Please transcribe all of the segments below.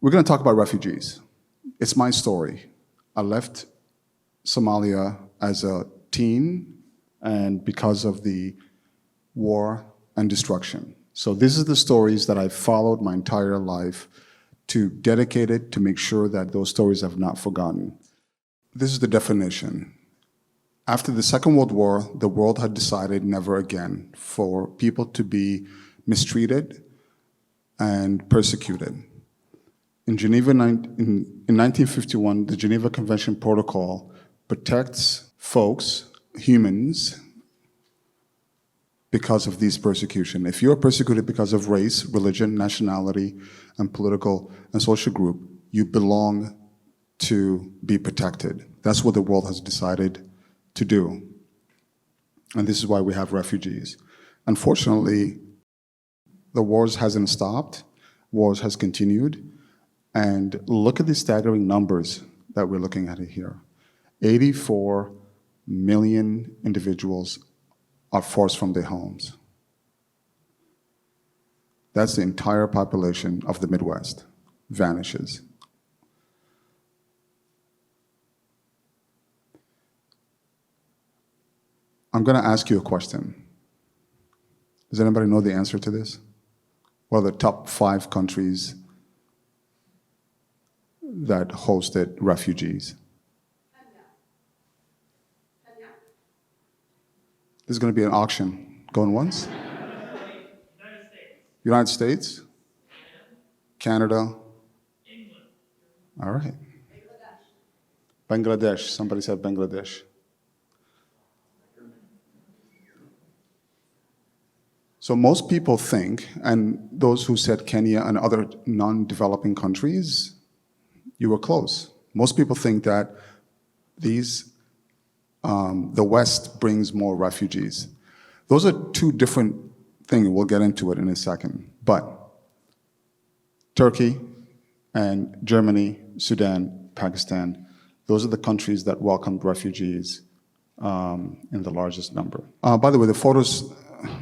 We're going to talk about refugees. It's my story. I left Somalia as a teen, and because of the war and destruction. So this is the stories that I've followed my entire life to dedicate it to make sure that those stories have not forgotten. This is the definition. After the Second World War, the world had decided never again for people to be mistreated and persecuted. In Geneva, in 1951, the Geneva Convention Protocol protects folks, humans, because of these persecution. If you're persecuted because of race, religion, nationality, and political and social group, you belong to be protected. That's what the world has decided to do. And this is why we have refugees. Unfortunately, the wars hasn't stopped. Wars has continued. And look at the staggering numbers that we're looking at here. 84 million individuals are forced from their homes. That's the entire population of the Midwest vanishes. I'm going to ask you a question. Does anybody know the answer to this? What are the top 5 countries that hosted refugees? This is going to be an auction. Going once? United States? Canada? England. All right. Bangladesh. Somebody said Bangladesh. So most people think, and those who said Kenya and other non-developing countries, you were close. Most people think that the West brings more refugees. Those are two different things. We'll get into it in a second. But Turkey and Germany, Sudan, Pakistan, those are the countries that welcomed refugees in the largest number. By the way, the photos,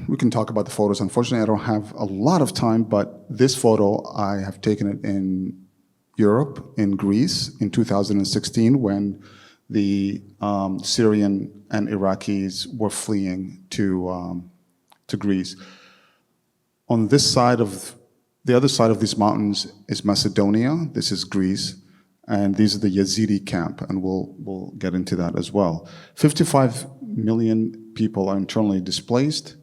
we can talk about the photos. Unfortunately, I don't have a lot of time, but this photo, I have taken it in Europe, in Greece, in 2016, when the Syrian and Iraqis were fleeing to Greece. On this side of, the other side of these mountains is Macedonia, this is Greece, and these are the Yazidi camp, and we'll get into that as well. 55 million people are internally displaced.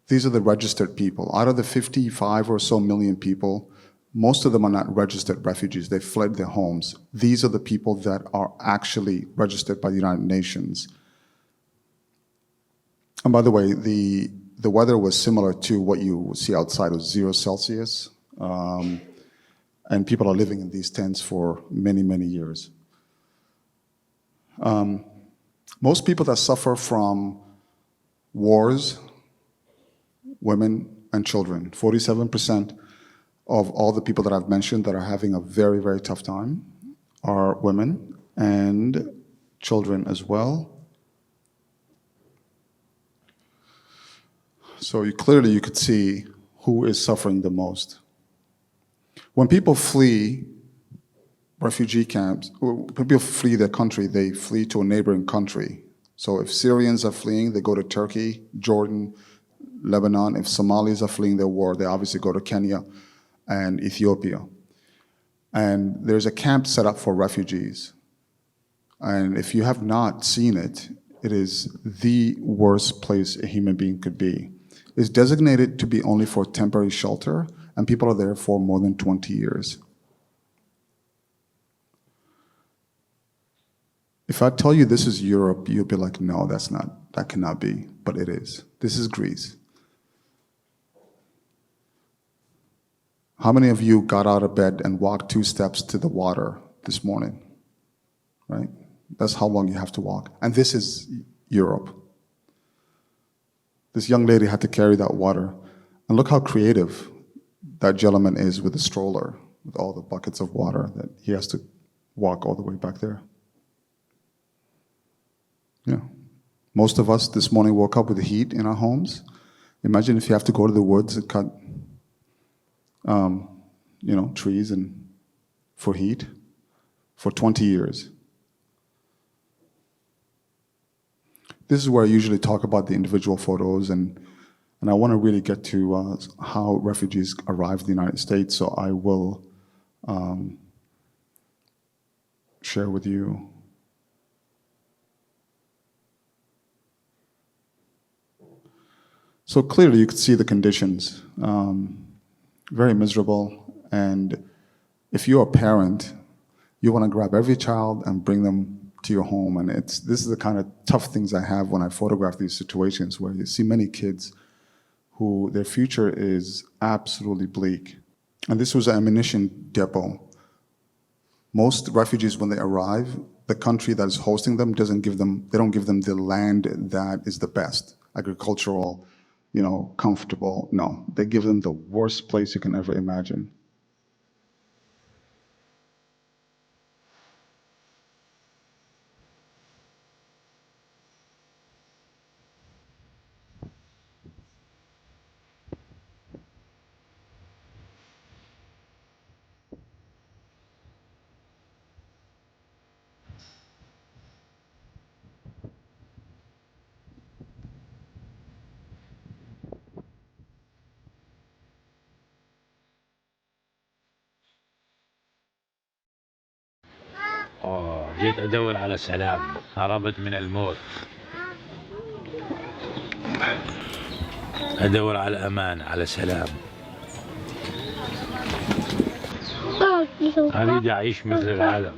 These are the registered people. Out of the 55 or so million people, most of them are not registered refugees. They fled their homes. These are the people that are actually registered by the United Nations. And by the way, the weather was similar to what you see outside. It was 0 Celsius. And people are living in these tents for many, many years. Most people that suffer from wars, women and children, 47% of all the people that I've mentioned that are having a very, very tough time are women and children as well. So clearly you could see who is suffering the most. When people flee refugee camps, when people flee their country, they flee to a neighboring country. So if Syrians are fleeing, they go to Turkey, Jordan, Lebanon. If Somalis are fleeing their war, they obviously go to Kenya and Ethiopia. And there's a camp set up for refugees. And if you have not seen it, it is the worst place a human being could be. It's designated to be only for temporary shelter, and people are there for more than 20 years. If I tell you this is Europe, you'll be like, no, that cannot be, but it is. This is Greece. How many of you got out of bed and walked 2 steps to the water this morning? Right? That's how long you have to walk. And this is Europe. This young lady had to carry that water. And look how creative that gentleman is with the stroller, with all the buckets of water that he has to walk all the way back there. Yeah. Most of us this morning woke up with the heat in our homes. Imagine if you have to go to the woods and cut trees and for heat for 20 years. This is where I usually talk about the individual photos, and I want to really get to how refugees arrive in the United States, so I will share with you. So clearly you could see the conditions, very miserable, and if you're a parent, you want to grab every child and bring them to your home, and this is the kind of tough things I have when I photograph these situations where you see many kids who their future is absolutely bleak. And this was an ammunition depot. Most refugees, when they arrive, the country that is hosting them they don't give them the land that is the best, agricultural, comfortable. No, they give them the worst place you can ever imagine. جيت أدور على سلام، هربت من الموت، أدور على أمان، على سلام. أريد أعيش مثل العالم.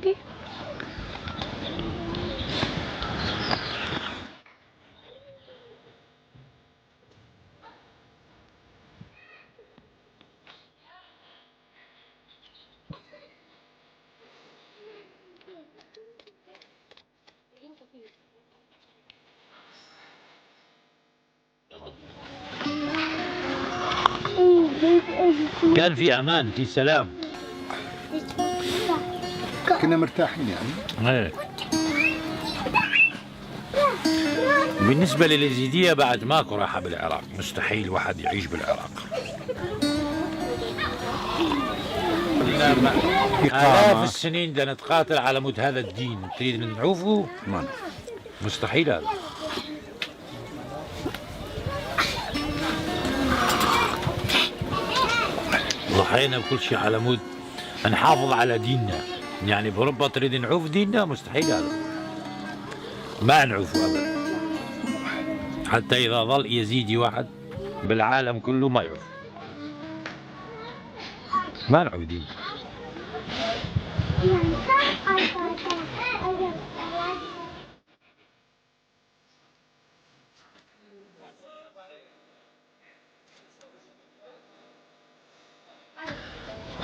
كان في أمان، في سلام، كنا مرتاحين يعني. ايه. بالنسبة لليزيدية بعد ماكو راحة بالعراق، مستحيل واحد يعيش بالعراق. آلاف السنين بدنا نتقاتل على مود هذا الدين، تريد نعوفه؟ مستحيل هذا. ضحينا بكل شيء على مود نحافظ على ديننا، يعني بأوروبا تريد نعوف ديننا؟ مستحيل هذا، ما نعوفه أبدا. حتى إذا ظل يزيدي واحد بالعالم كله ما يعوف، ما نعوف ديننا.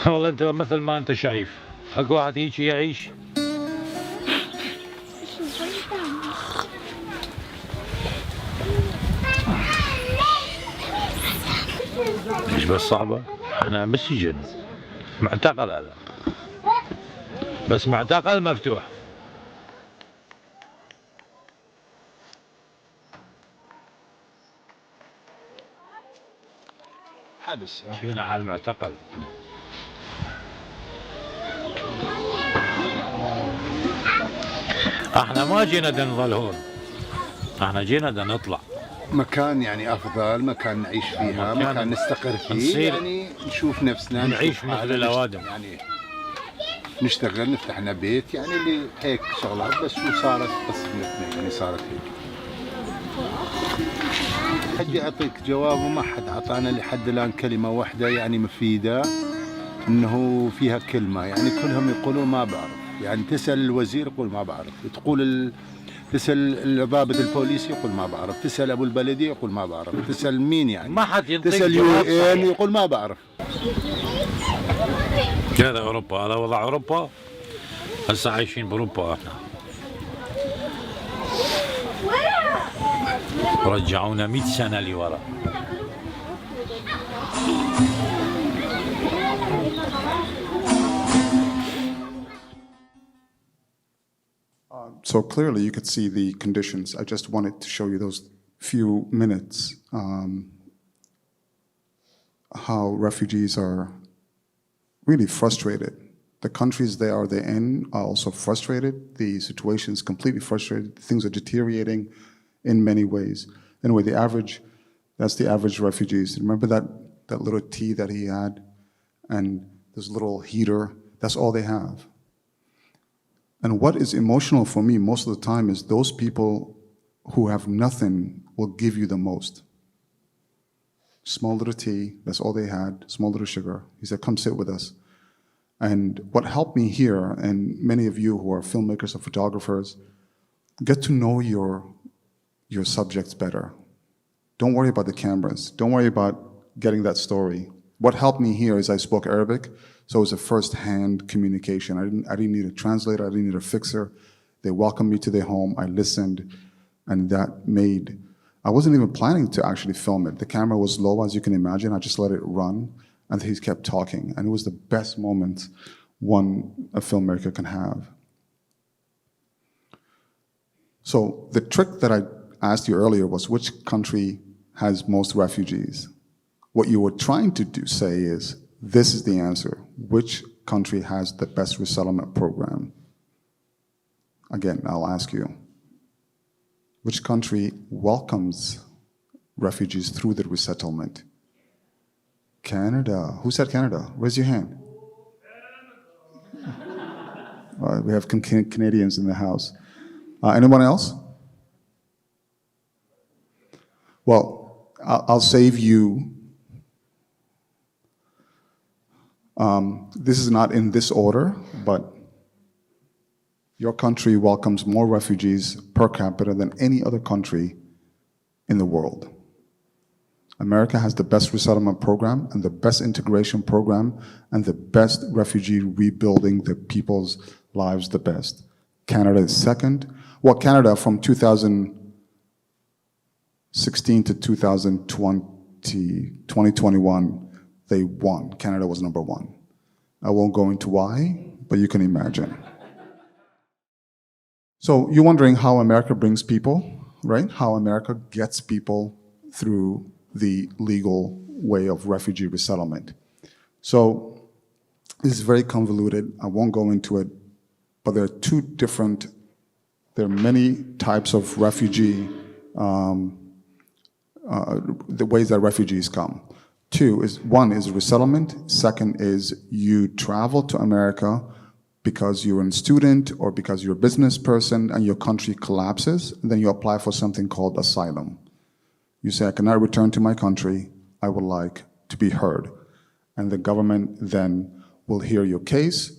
والله انت مثل ما انت شايف اكو واحد هيك يعيش. مش بس صعبة، احنا بالسجن، معتقل هذا، بس معتقل مفتوح. حبس فينا على المعتقل. احنا ما جينا نظل هون، احنا جينا نطلع مكان يعني افضل، مكان نعيش فيها، مكان نستقر فيه، يعني نشوف نفسنا، نعيش مثل الاوادم، يعني نشتغل، نفتح لنا بيت، يعني اللي هيك شغلات. بس وصارت قسمتنا، يعني صارت هيك. حد يعطيك جواب، وما حد اعطانا لحد الان كلمه واحده يعني مفيده انه فيها كلمه، يعني كلهم يقولون ما بعرف. يعني تسال الوزير يقول ما بعرف، تسال ضابط البوليس يقول ما بعرف، تسال ابو البلديه يقول ما بعرف، تسال مين يعني، ما حد ينطيك تسال جواب UN يقول ما بعرف. هذا اوروبا، هذا وضع اوروبا. هسه عايشين باوروبا احنا، رجعونا 100 سنه لورا. So clearly you could see the conditions. I just wanted to show you those few minutes, how refugees are really frustrated. The countries they're in are also frustrated. The situation is completely frustrated. Things are deteriorating in many ways. Anyway, that's the average refugees. Remember that little tea that he had and this little heater? That's all they have. And what is emotional for me most of the time is those people who have nothing will give you the most. Small little tea, that's all they had, small little sugar. He said, come sit with us. And what helped me here, and many of you who are filmmakers or photographers, get to know your subjects better. Don't worry about the cameras. Don't worry about getting that story. What helped me here is I spoke Arabic, so it was a first-hand communication. I didn't need a translator, I didn't need a fixer. They welcomed me to their home, I listened, and that made, I wasn't even planning to actually film it. The camera was low, as you can imagine. I just let it run, and he kept talking. And it was the best moment a filmmaker can have. So the trick that I asked you earlier was which country has most refugees? What you were trying to say is, this is the answer. Which country has the best resettlement program? Again, I'll ask you. Which country welcomes refugees through the resettlement? Canada. Who said Canada? Raise your hand. We have Canadians in the house. Anyone else? Well, I'll save you. This is not in this order, but your country welcomes more refugees per capita than any other country in the world. America has the best resettlement program and the best integration program and the best refugee rebuilding the people's lives the best. Canada is second. Well, Canada from 2016 to 2021, they won. Canada was number one. I won't go into why, but you can imagine. So you're wondering how America brings people, right? How America gets people through the legal way of refugee resettlement. So this is very convoluted. I won't go into it, but there are many types of refugee, the ways that refugees come. One is resettlement. Second is you travel to America because you're a student or because you're a business person and your country collapses, and then you apply for something called asylum. You say, I cannot return to my country, I would like to be heard. And the government then will hear your case,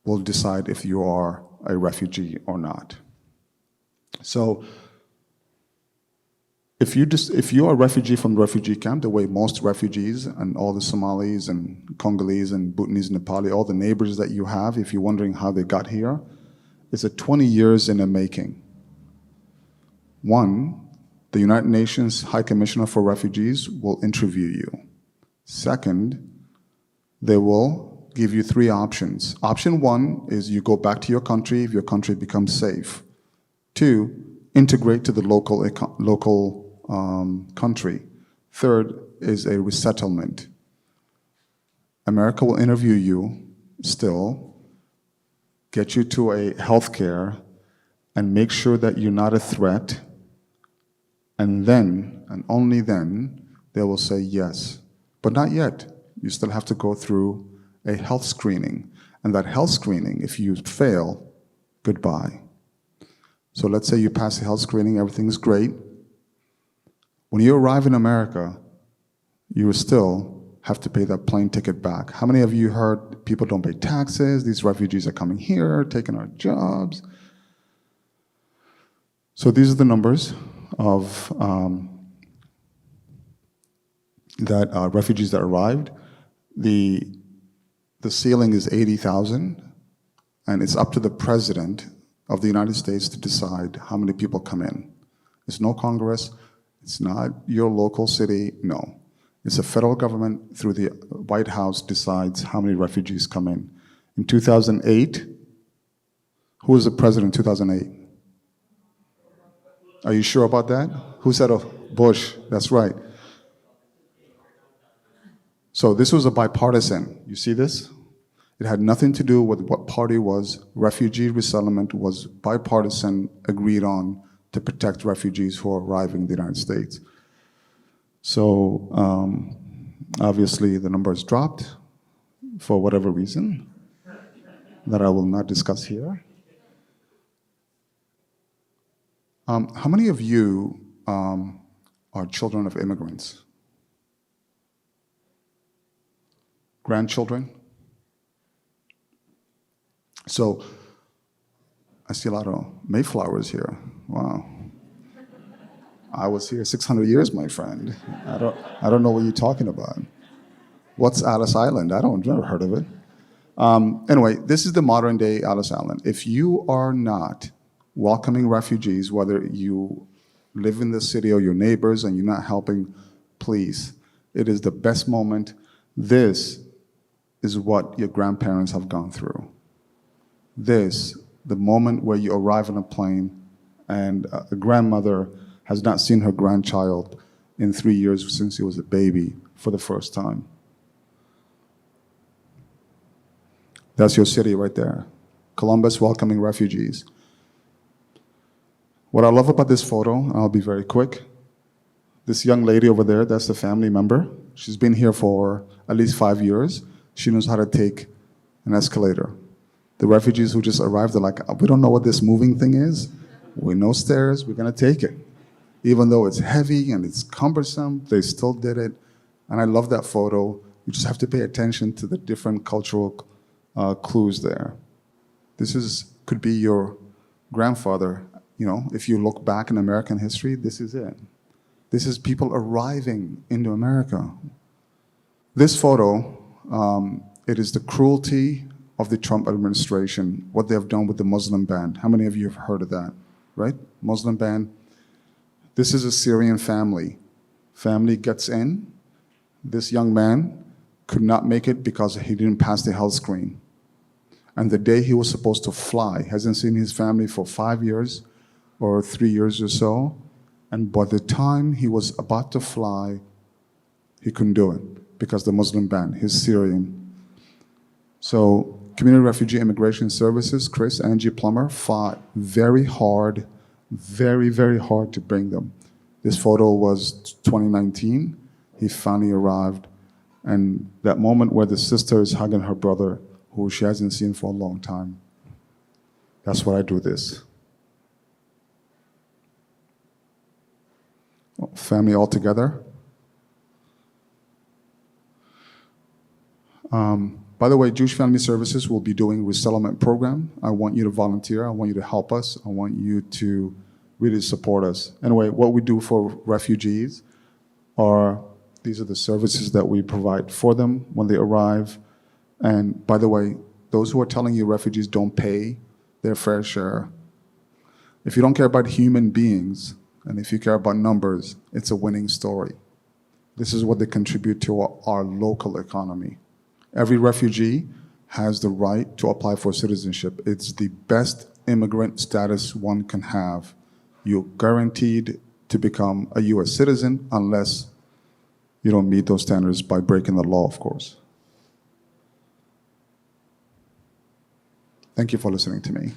will decide if you are a refugee or not. So if you are a refugee from the refugee camp, the way most refugees and all the Somalis and Congolese and Bhutanese, Nepali, all the neighbors that you have, if you're wondering how they got here, it's 20 years in the making. One, the United Nations High Commissioner for Refugees will interview you. Second, they will give you 3 options. Option 1 is you go back to your country if your country becomes safe. 2, integrate to the local country. Third is a resettlement. America will interview you still, get you to a health care, and make sure that you're not a threat. And then, and only then, they will say yes. But not yet. You still have to go through a health screening. And that health screening, if you fail, goodbye. So let's say you pass the health screening, everything's great. When you arrive in America, you still have to pay that plane ticket back. How many of you heard people don't pay taxes, these refugees are coming here, taking our jobs? So these are the numbers of refugees that arrived. The ceiling is 80,000, and it's up to the President of the United States to decide how many people come in. It's no Congress, it's not your local city, no. It's the federal government through the White House decides how many refugees come in. In 2008, who was the president in 2008? Are you sure about that? Who said Bush? That's right. So this was a bipartisan. You see this? It had nothing to do with what party was. Refugee resettlement was bipartisan, agreed on to protect refugees who are arriving in the United States. So obviously the numbers dropped for whatever reason that I will not discuss here. How many of you are children of immigrants? Grandchildren? So I see a lot of Mayflowers here. Wow. I was here 600 years, my friend. I don't know what you're talking about. What's Alice Island? Never heard of it. Anyway, this is the modern day Alice Island. If you are not welcoming refugees, whether you live in the city or your neighbors and you're not helping, please, it is the best moment. This is what your grandparents have gone through. This, the moment where you arrive on a plane and a grandmother has not seen her grandchild in 3 years since he was a baby for the first time. That's your city right there. Columbus welcoming refugees. What I love about this photo, I'll be very quick. This young lady over there, that's the family member. She's been here for at least 5 years. She knows how to take an escalator. The refugees who just arrived, they're like, we don't know what this moving thing is. We know stairs, we're gonna take it. Even though it's heavy and it's cumbersome, they still did it. And I love that photo. You just have to pay attention to the different cultural clues there. This could be your grandfather. You know, if you look back in American history, this is it. This is people arriving into America. This photo, it is the cruelty of the Trump administration, what they have done with the Muslim ban. How many of you have heard of that, right? Muslim ban. This is a Syrian family. Family gets in. This young man could not make it because he didn't pass the health screen. And the day he was supposed to fly, hasn't seen his family for 5 years or 3 years or so. And by the time he was about to fly, he couldn't do it because the Muslim ban, he's Syrian. So Community Refugee Immigration Services, Chris, Angie Plummer, fought very hard, very, very hard to bring them. This photo was 2019. He finally arrived. And that moment where the sister is hugging her brother, who she hasn't seen for a long time, that's why I do this. Family all together. By the way, Jewish Family Services will be doing resettlement program. I want you to volunteer. I want you to help us. I want you to really support us. Anyway, what we do for refugees these are the services that we provide for them when they arrive. And by the way, those who are telling you refugees don't pay their fair share, if you don't care about human beings, and if you care about numbers, it's a winning story. This is what they contribute to our local economy. Every refugee has the right to apply for citizenship. It's the best immigrant status one can have. You're guaranteed to become a US citizen unless you don't meet those standards by breaking the law, of course. Thank you for listening to me.